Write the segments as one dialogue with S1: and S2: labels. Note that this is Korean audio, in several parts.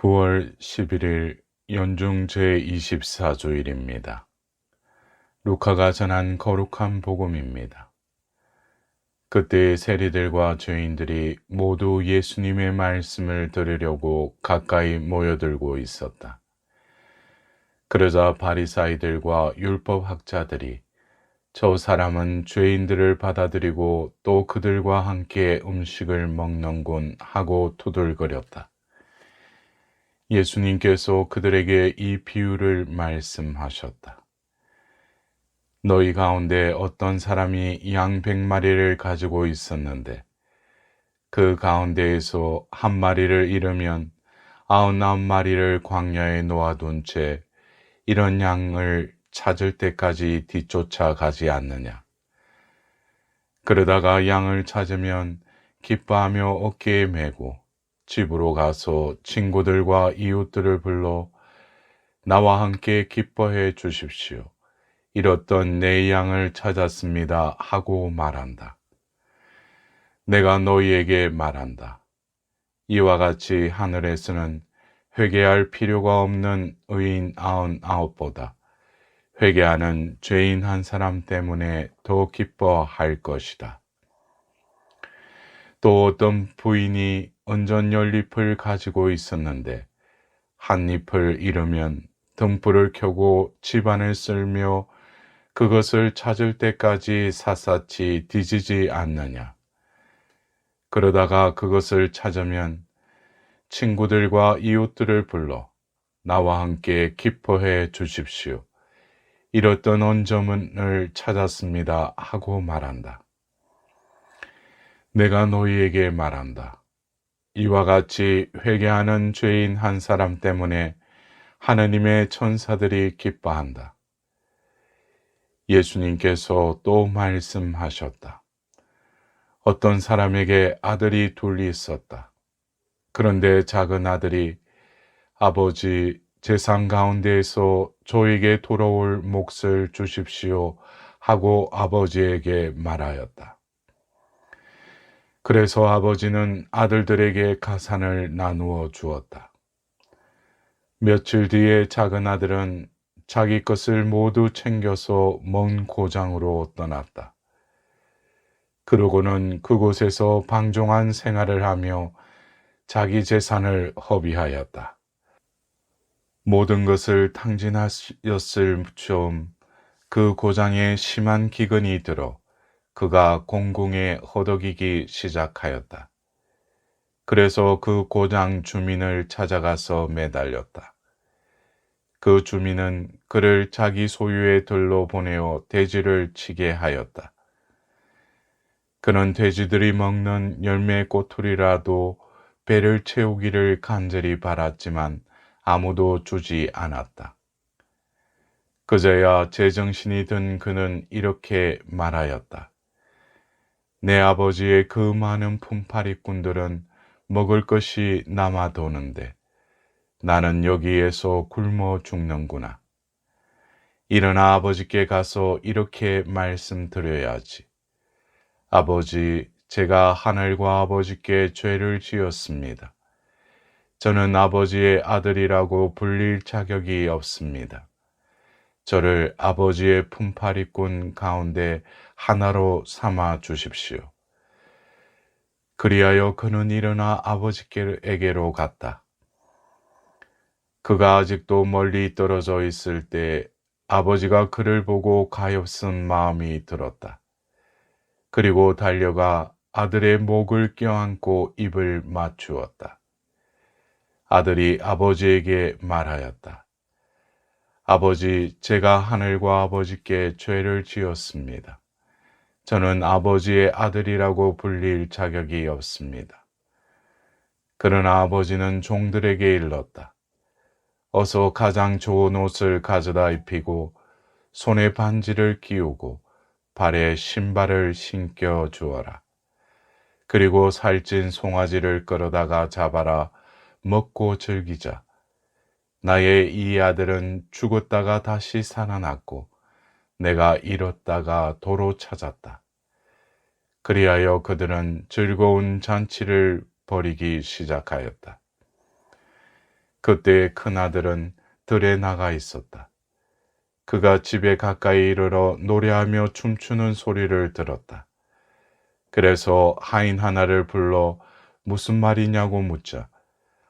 S1: 9월 11일 연중 제24주일입니다. 루카가 전한 거룩한 복음입니다. 그때 세리들과 죄인들이 모두 예수님의 말씀을 들으려고 가까이 모여들고 있었다. 그러자 바리사이들과 율법학자들이 저 사람은 죄인들을 받아들이고 또 그들과 함께 음식을 먹는군 하고 투덜거렸다. 예수님께서 그들에게 이 비유를 말씀하셨다. 너희 가운데 어떤 사람이 양 100마리를 가지고 있었는데 그 가운데에서 한 마리를 잃으면 99마리를 광야에 놓아둔 채 이런 양을 찾을 때까지 뒤쫓아 가지 않느냐. 그러다가 양을 찾으면 기뻐하며 어깨에 메고 집으로 가서 친구들과 이웃들을 불러 나와 함께 기뻐해 주십시오. 잃었던 내 양을 찾았습니다 하고 말한다. 내가 너희에게 말한다. 이와 같이 하늘에서는 회개할 필요가 없는 의인 99보다 회개하는 죄인 한 사람 때문에 더 기뻐할 것이다. 또 어떤 부인이 은전 10잎을 가지고 있었는데 한 잎을 잃으면 등불을 켜고 집안을 쓸며 그것을 찾을 때까지 샅샅이 뒤지지 않느냐. 그러다가 그것을 찾으면 친구들과 이웃들을 불러 나와 함께 기뻐해 주십시오. 잃었던 온전을 찾았습니다 하고 말한다. 내가 너희에게 말한다. 이와 같이 회개하는 죄인 한 사람 때문에 하느님의 천사들이 기뻐한다. 예수님께서 또 말씀하셨다. 어떤 사람에게 아들이 둘 있었다. 그런데 작은 아들이 아버지, 재산 가운데에서 저에게 돌아올 몫을 주십시오 하고 아버지에게 말하였다. 그래서 아버지는 아들들에게 가산을 나누어 주었다. 며칠 뒤에 작은 아들은 자기 것을 모두 챙겨서 먼 고장으로 떠났다. 그러고는 그곳에서 방종한 생활을 하며 자기 재산을 허비하였다. 모든 것을 탕진하였을 즈음 그 고장에 심한 기근이 들어 그가 공공에 허덕이기 시작하였다. 그래서 그 고장 주민을 찾아가서 매달렸다. 그 주민은 그를 자기 소유의 들로 보내어 돼지를 치게 하였다. 그는 돼지들이 먹는 열매 꼬투리라도 배를 채우기를 간절히 바랐지만 아무도 주지 않았다. 그제야 제정신이 든 그는 이렇게 말하였다. 내 아버지의 그 많은 품팔이꾼들은 먹을 것이 남아도는데 나는 여기에서 굶어 죽는구나. 일어나 아버지께 가서 이렇게 말씀드려야지. 아버지, 제가 하늘과 아버지께 죄를 지었습니다. 저는 아버지의 아들이라고 불릴 자격이 없습니다. 저를 아버지의 품팔이꾼 가운데 하나로 삼아 주십시오. 그리하여 그는 일어나 아버지께로 갔다. 그가 아직도 멀리 떨어져 있을 때 아버지가 그를 보고 가엾은 마음이 들었다. 그리고 달려가 아들의 목을 껴안고 입을 맞추었다. 아들이 아버지에게 말하였다. 아버지, 제가 하늘과 아버지께 죄를 지었습니다. 저는 아버지의 아들이라고 불릴 자격이 없습니다. 그러나 아버지는 종들에게 일렀다. 어서 가장 좋은 옷을 가져다 입히고 손에 반지를 끼우고 발에 신발을 신겨 주어라. 그리고 살찐 송아지를 끌어다가 잡아라. 먹고 즐기자. 나의 이 아들은 죽었다가 다시 살아났고 내가 잃었다가 도로 찾았다. 그리하여 그들은 즐거운 잔치를 벌이기 시작하였다. 그때 큰아들은 들에 나가 있었다. 그가 집에 가까이 이르러 노래하며 춤추는 소리를 들었다. 그래서 하인 하나를 불러 무슨 말이냐고 묻자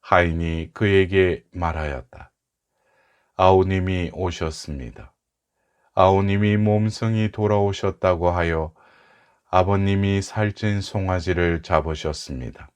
S1: 하인이 그에게 말하였다. 아우님이 오셨습니다. 아우님이 몸성이 돌아오셨다고 하여 아버님이 살찐 송아지를 잡으셨습니다.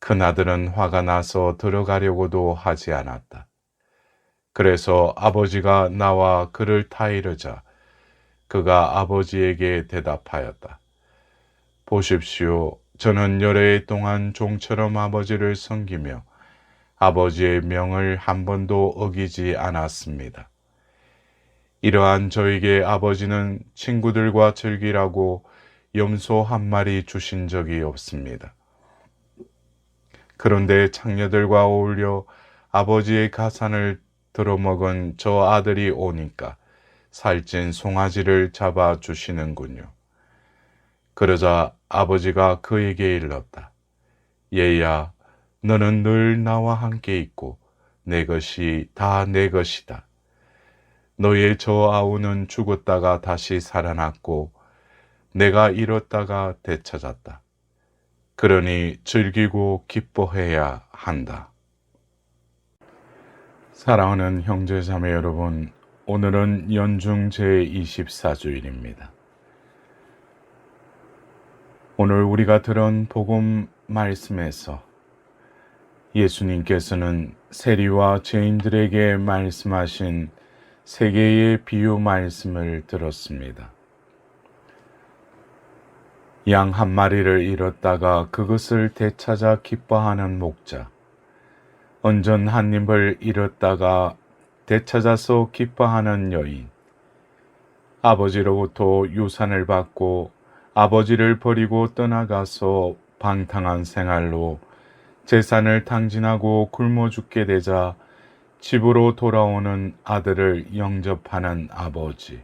S1: 큰아들은 화가 나서 들어가려고도 하지 않았다. 그래서 아버지가 나와 그를 타이르자 그가 아버지에게 대답하였다. 보십시오. 저는 여러 해 동안 종처럼 아버지를 섬기며 아버지의 명을 한 번도 어기지 않았습니다. 이러한 저에게 아버지는 친구들과 즐기라고 염소 한 마리 주신 적이 없습니다. 그런데 창녀들과 어울려 아버지의 가산을 들어먹은 저 아들이 오니까 살찐 송아지를 잡아 주시는군요. 그러자 아버지가 그에게 일렀다. 얘야, 너는 늘 나와 함께 있고 내 것이 다 내 것이다. 너의 저 아우는 죽었다가 다시 살아났고 내가 잃었다가 되찾았다. 그러니 즐기고 기뻐해야 한다. 사랑하는 형제자매 여러분, 오늘은 연중 제24주일입니다. 오늘 우리가 들은 복음 말씀에서 예수님께서는 세리와 죄인들에게 말씀하신 세 개의 비유 말씀을 들었습니다. 양 한 마리를 잃었다가 그것을 되찾아 기뻐하는 목자, 언전 한 입을 잃었다가 되찾아서 기뻐하는 여인, 아버지로부터 유산을 받고 아버지를 버리고 떠나가서 방탕한 생활로 재산을 탕진하고 굶어 죽게 되자 집으로 돌아오는 아들을 영접하는 아버지.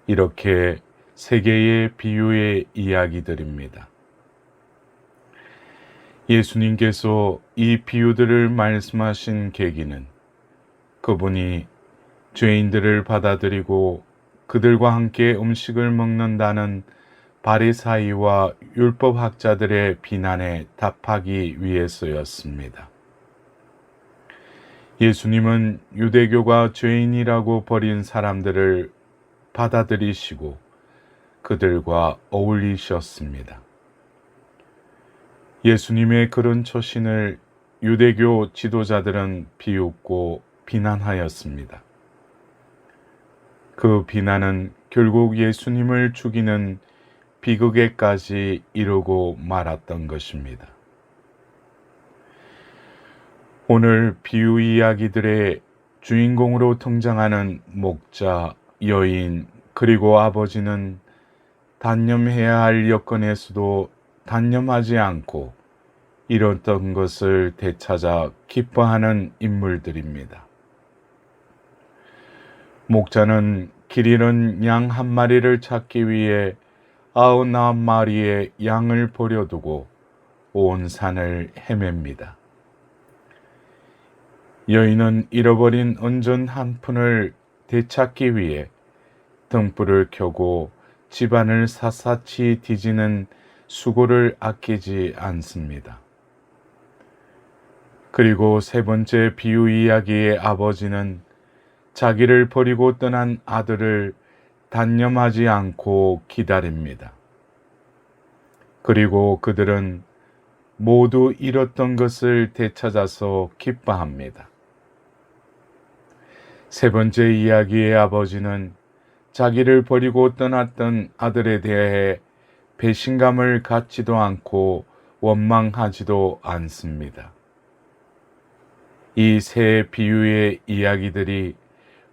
S1: 이렇게 세 개의 비유의 이야기들입니다. 예수님께서 이 비유들을 말씀하신 계기는 그분이 죄인들을 받아들이고 그들과 함께 음식을 먹는다는 바리사이와 율법학자들의 비난에 답하기 위해서였습니다. 예수님은 유대교가 죄인이라고 버린 사람들을 받아들이시고 그들과 어울리셨습니다. 예수님의 그런 처신을 유대교 지도자들은 비웃고 비난하였습니다. 그 비난은 결국 예수님을 죽이는 비극에까지 이르고 말았던 것입니다. 오늘 비유 이야기들의 주인공으로 등장하는 목자, 여인, 그리고 아버지는 단념해야 할 여건에서도 단념하지 않고 잃었던 것을 되찾아 기뻐하는 인물들입니다. 목자는 길 잃은 양 한 마리를 찾기 위해 99마리의 양을 버려두고 온 산을 헤맵니다. 여인은 잃어버린 은전 한 푼을 되찾기 위해 등불을 켜고 집안을 샅샅이 뒤지는 수고를 아끼지 않습니다. 그리고 세 번째 비유 이야기의 아버지는 자기를 버리고 떠난 아들을 단념하지 않고 기다립니다. 그리고 그들은 모두 잃었던 것을 되찾아서 기뻐합니다. 세 번째 이야기의 아버지는 자기를 버리고 떠났던 아들에 대해 배신감을 갖지도 않고 원망하지도 않습니다. 이 세 비유의 이야기들이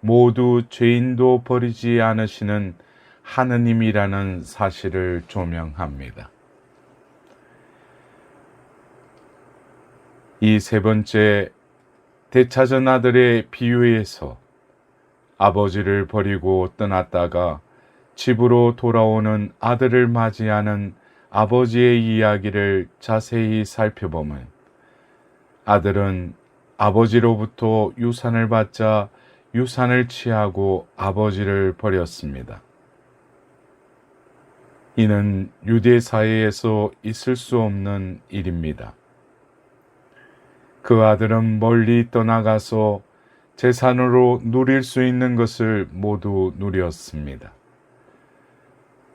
S1: 모두 죄인도 버리지 않으시는 하느님이라는 사실을 조명합니다. 이 세 번째 되찾은 아들의 비유에서 아버지를 버리고 떠났다가 집으로 돌아오는 아들을 맞이하는 아버지의 이야기를 자세히 살펴보면 아들은 아버지로부터 유산을 받자 유산을 취하고 아버지를 버렸습니다. 이는 유대 사회에서 있을 수 없는 일입니다. 그 아들은 멀리 떠나가서 재산으로 누릴 수 있는 것을 모두 누렸습니다.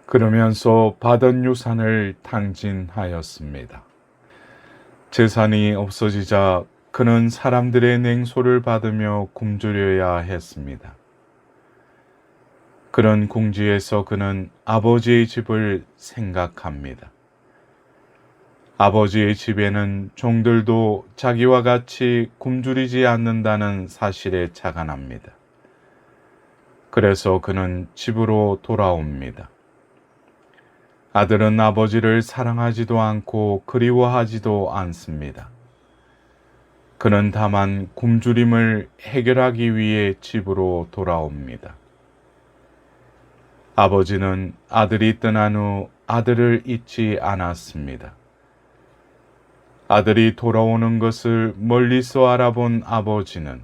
S1: 그러면서 받은 유산을 탕진하였습니다. 재산이 없어지자 그는 사람들의 냉소를 받으며 굶주려야 했습니다. 그런 궁지에서 그는 아버지의 집을 생각합니다. 아버지의 집에는 종들도 자기와 같이 굶주리지 않는다는 사실에 착안합니다. 그래서 그는 집으로 돌아옵니다. 아들은 아버지를 사랑하지도 않고 그리워하지도 않습니다. 그는 다만 굶주림을 해결하기 위해 집으로 돌아옵니다. 아버지는 아들이 떠난 후 아들을 잊지 않았습니다. 아들이 돌아오는 것을 멀리서 알아본 아버지는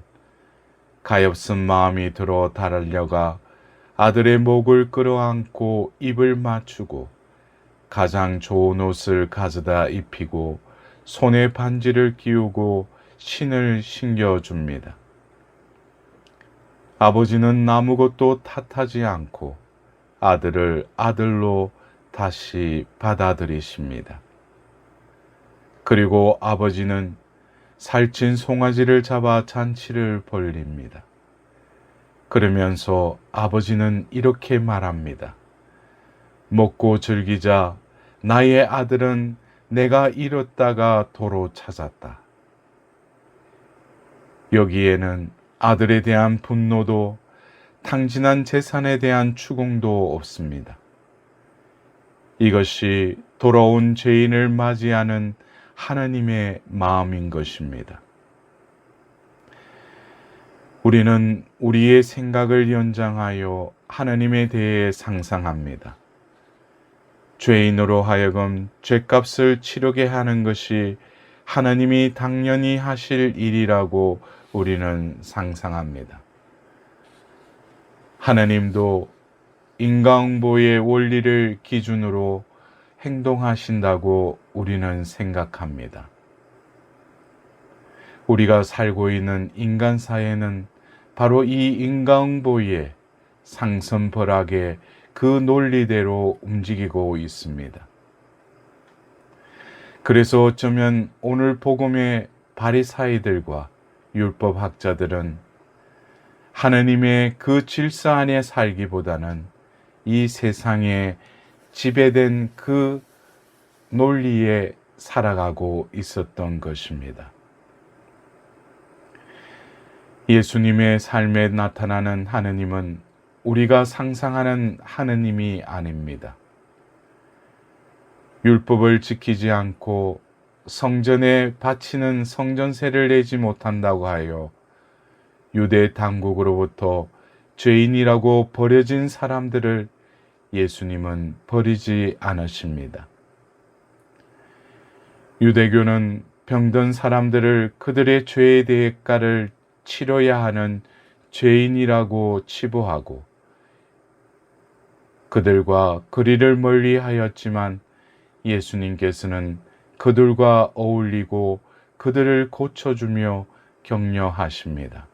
S1: 가엾은 마음이 들어 달려가 아들의 목을 끌어안고 입을 맞추고 가장 좋은 옷을 가져다 입히고 손에 반지를 끼우고 신을 신겨줍니다. 아버지는 아무것도 탓하지 않고 아들을 아들로 다시 받아들이십니다. 그리고 아버지는 살찐 송아지를 잡아 잔치를 벌립니다. 그러면서 아버지는 이렇게 말합니다. 먹고 즐기자. 나의 아들은 내가 잃었다가 도로 찾았다. 여기에는 아들에 대한 분노도 탕진한 재산에 대한 추궁도 없습니다. 이것이 돌아온 죄인을 맞이하는 하나님의 마음인 것입니다. 우리는 우리의 생각을 연장하여 하나님에 대해 상상합니다. 죄인으로 하여금 죄값을 치르게 하는 것이 하나님이 당연히 하실 일이라고 우리는 상상합니다. 하나님도 인과응보의 원리를 기준으로 행동하신다고 우리는 생각합니다. 우리가 살고 있는 인간 사회는 바로 이 인과응보의 상선벌하게 그 논리대로 움직이고 있습니다. 그래서 어쩌면 오늘 복음의 바리사이들과 율법학자들은 하나님의 그 질서 안에 살기보다는 이 세상에 지배된 그 논리에 살아가고 있었던 것입니다. 예수님의 삶에 나타나는 하느님은 우리가 상상하는 하느님이 아닙니다. 율법을 지키지 않고 성전에 바치는 성전세를 내지 못한다고 하여 유대 당국으로부터 죄인이라고 버려진 사람들을 예수님은 버리지 않으십니다. 유대교는 병든 사람들을 그들의 죄의 대가를 치러야 하는 죄인이라고 치부하고 그들과 거리를 멀리 하였지만 예수님께서는 그들과 어울리고 그들을 고쳐주며 격려하십니다.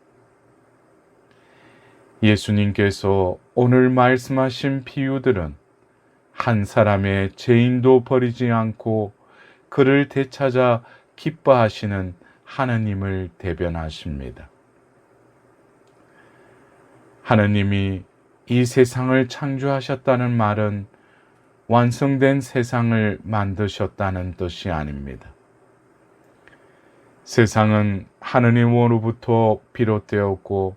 S1: 예수님께서 오늘 말씀하신 비유들은 한 사람의 죄인도 버리지 않고 그를 되찾아 기뻐하시는 하나님을 대변하십니다. 하나님이 이 세상을 창조하셨다는 말은 완성된 세상을 만드셨다는 뜻이 아닙니다. 세상은 하나님으로부터 비롯되었고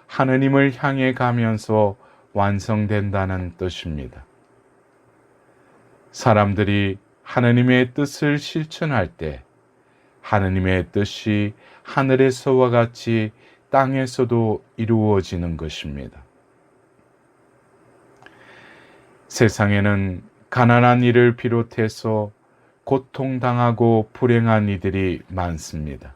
S1: 하나님을 향해 가면서 완성된다는 뜻입니다. 사람들이 하나님의 뜻을 실천할 때 하나님의 뜻이 하늘에서와 같이 땅에서도 이루어지는 것입니다. 세상에는 가난한 이를 비롯해서 고통당하고 불행한 이들이 많습니다.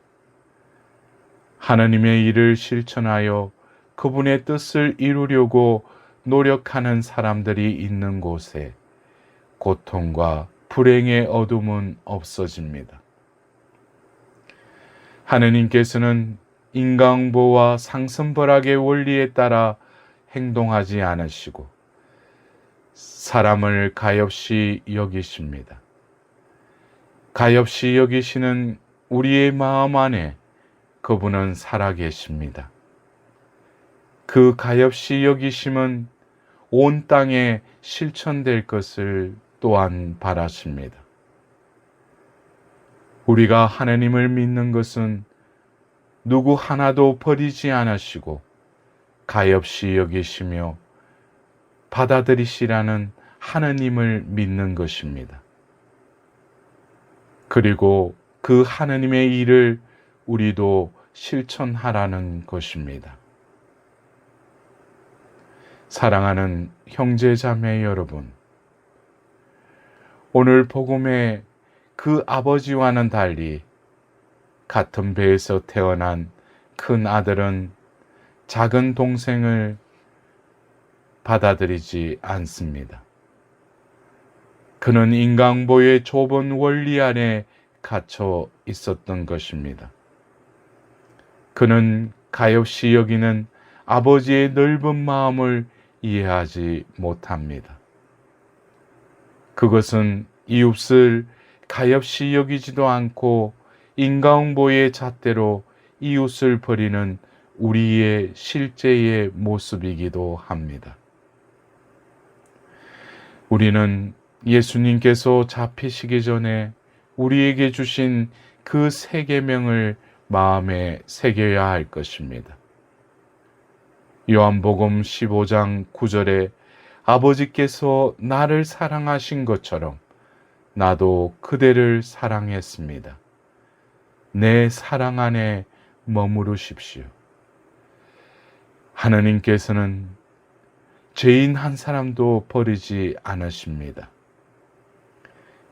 S1: 하나님의 일을 실천하여 그분의 뜻을 이루려고 노력하는 사람들이 있는 곳에 고통과 불행의 어둠은 없어집니다. 하느님께서는 인간보와 상승벌학의 원리에 따라 행동하지 않으시고 사람을 가엾이 여기십니다. 가엾이 여기시는 우리의 마음 안에 그분은 살아계십니다. 그 가엾이 여기심은 온 땅에 실천될 것을 또한 바라십니다. 우리가 하나님을 믿는 것은 누구 하나도 버리지 않으시고 가엾이 여기시며 받아들이시라는 하나님을 믿는 것입니다. 그리고 그 하나님의 일을 우리도 실천하라는 것입니다. 사랑하는 형제 자매 여러분, 오늘 복음의 그 아버지와는 달리 같은 배에서 태어난 큰 아들은 작은 동생을 받아들이지 않습니다. 그는 인간보의 좁은 원리 안에 갇혀 있었던 것입니다. 그는 가엾이 여기는 아버지의 넓은 마음을 이해하지 못합니다. 그것은 이웃을 가엾이 여기지도 않고 인간보의 잣대로 이웃을 버리는 우리의 실제의 모습이기도 합니다. 우리는 예수님께서 잡히시기 전에 우리에게 주신 그 세 계명을 마음에 새겨야 할 것입니다. 요한복음 15장 9절에 아버지께서 나를 사랑하신 것처럼 나도 그대를 사랑했습니다. 내 사랑 안에 머무르십시오. 하나님께서는 죄인 한 사람도 버리지 않으십니다.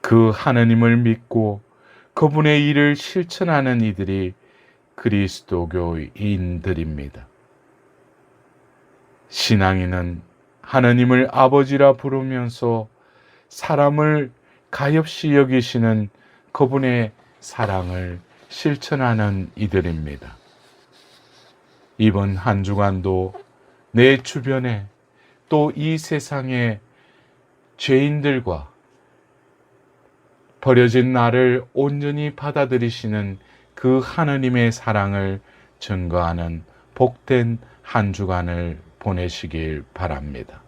S1: 그 하나님을 믿고 그분의 일을 실천하는 이들이 그리스도교인들입니다. 신앙인은 하나님을 아버지라 부르면서 사람을 가엾이 여기시는 그분의 사랑을 실천하는 이들입니다. 이번 한 주간도 내 주변에 또 이 세상의 죄인들과 버려진 나를 온전히 받아들이시는 그 하나님의 사랑을 증거하는 복된 한 주간을 보내시길 바랍니다.